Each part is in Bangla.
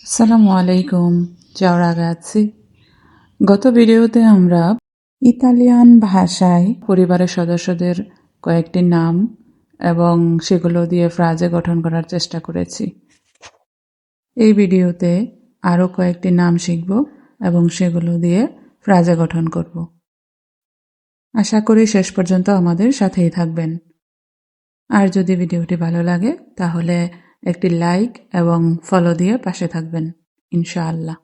আসসালামু আলাইকুম, ciao ragazzi। গত ভিডিওতে আমরা ইতালিয়ান ভাষায় পরিবারের সদস্যদের কয়েকটি নাম এবং সেগুলো দিয়ে ফ্রাজে গঠন করার চেষ্টা করেছি। এই ভিডিওতে আরও কয়েকটি নাম শিখব এবং সেগুলো দিয়ে ফ্রাজে গঠন করব। আশা করি শেষ পর্যন্ত আমাদের সাথেই থাকবেন। আর যদি ভিডিওটি ভালো লাগে তাহলে একটি লাইক এবং ফলো দিয়ে পাশে থাকবেন ইনশাআল্লাহ।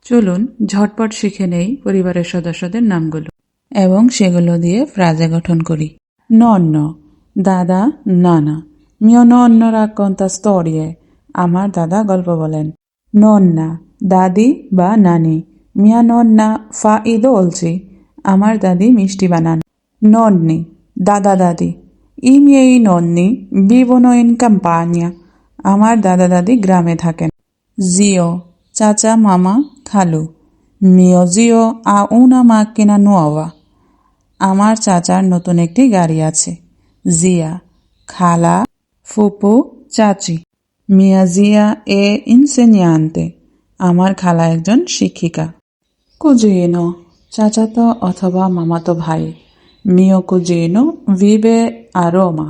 চলুন ঝটপট শিখে নেই পরিবারের সদস্যদের নামগুলো এবং সেগুলো দিয়ে ফ্রাজে গঠন করি। নন্নো, দাদা, নানা। Mio nonno racconta storie। আমার দাদা গল্প বলেন। নন্না, দাদি বা নানি। Mia nonna fa i dolci। আমার দাদি মিষ্টি বানান। নন্নি, দাদা দাদি। I miei nonni vivono in campagna। আমার দাদা দাদি গ্রামে থাকেন। জিও, চাচা, মামা, খালু। Mio zio ha una macchina nuova। আমার চাচার নতুন একটি গাড়ি আছে। জিয়া, খালা, ফুপু, চাচি। Mia zia è insegnante। আমার খালা একজন শিক্ষিকা। কুজিনো, চাচাতো অথবা মামাতো ভাই। Mio cugino vive a Roma।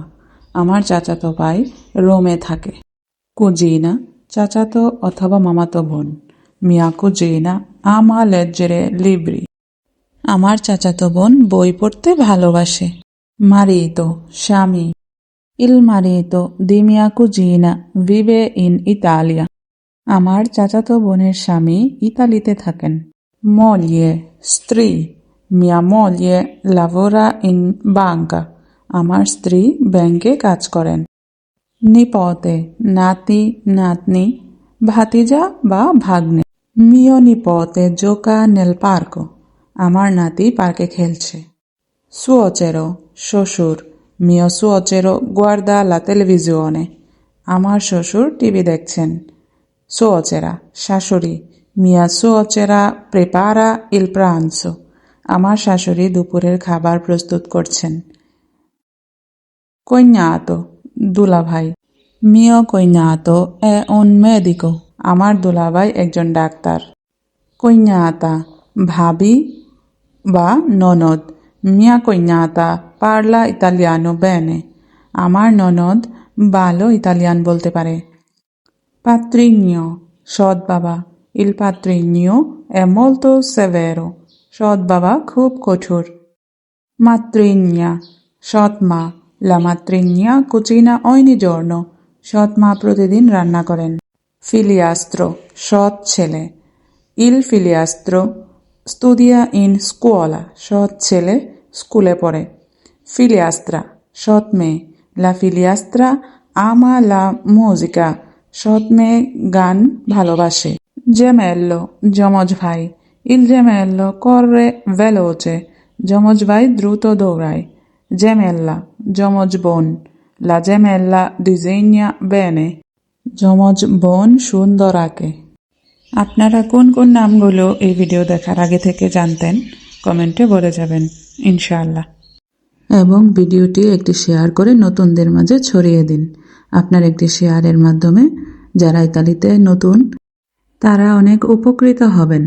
আমার চাচাতো ভাই রোমে থাকে। কুজিনা, চাচাতো অথবা মামাতো বোন। Mia cugina ama leggere libri। আমার চাচাতো বোন বই পড়তে ভালোবাসে। মারিতো, স্বামী। Il marito di mia cugina vive in Italia। আমার চাচাতো বোনের স্বামী ইতালিতে থাকেন। Moglie, স্ত্রী। Mia moglie lavora in banca। আমার স্ত্রী ব্যাংকে কাজ করেন। নিপোতে, নাতি, নাতনি, ভাতিজা বা ভাগ্নে। Mio nipote gioca nel parco। আমার নাতি পার্কে খেলছে। সুওচেরো, শ্বশুর। Mio suocero guarda la televisione। আমার শ্বশুর টিভি দেখছেন। সুওচেরা, শাশুড়ি। Mia suocera prepara il pranzo। আমার শাশুড়ি দুপুরের খাবার প্রস্তুত করছেন। Cognato, দুলাভাই। Mio cognato è un medico। আমার দুলাভাই একজন ডাক্তার। Cognata, ভাবি বা ননদ। Mia cognata parla italiano bene। আমার ননদ ভালো ইতালিয়ান বলতে পারে। Patrigno, সৎ বাবা। Il patrigno è molto severo। সৎ বাবা খুব কঠোর। Matrigna, সৎ মা। La matrigna cucina ogni giorno। সৎ মা প্রতিদিন রান্না করেন। Filiastro, সৎ ছেলে। Il filiastro studia in scuola। সৎ ছেলে স্কুলে পড়ে। Filiastra, সৎ মেয়ে। La filiastra ama la musica। সৎ মেয়ে গান ভালোবাসে। Gemello, যমজ ভাই। Il gemello corre veloce। যমজ ভাই দ্রুত দৌড়ায়। Gemella, যমজ বোন। La gemella disegna bene। যমজ বোন সুন্দর আঁকে। আপনারা কোন কোন নামগুলো এই ভিডিও দেখার আগে থেকে জানতেন কমেন্টে বলে যাবেন ইনশাআল্লাহ। এবং ভিডিওটি একটি শেয়ার করে নতুনদের মাঝে ছড়িয়ে দিন। আপনার একটি শেয়ারের মাধ্যমে যারা ইতালিতে নতুন তারা অনেক উপকৃত হবেন।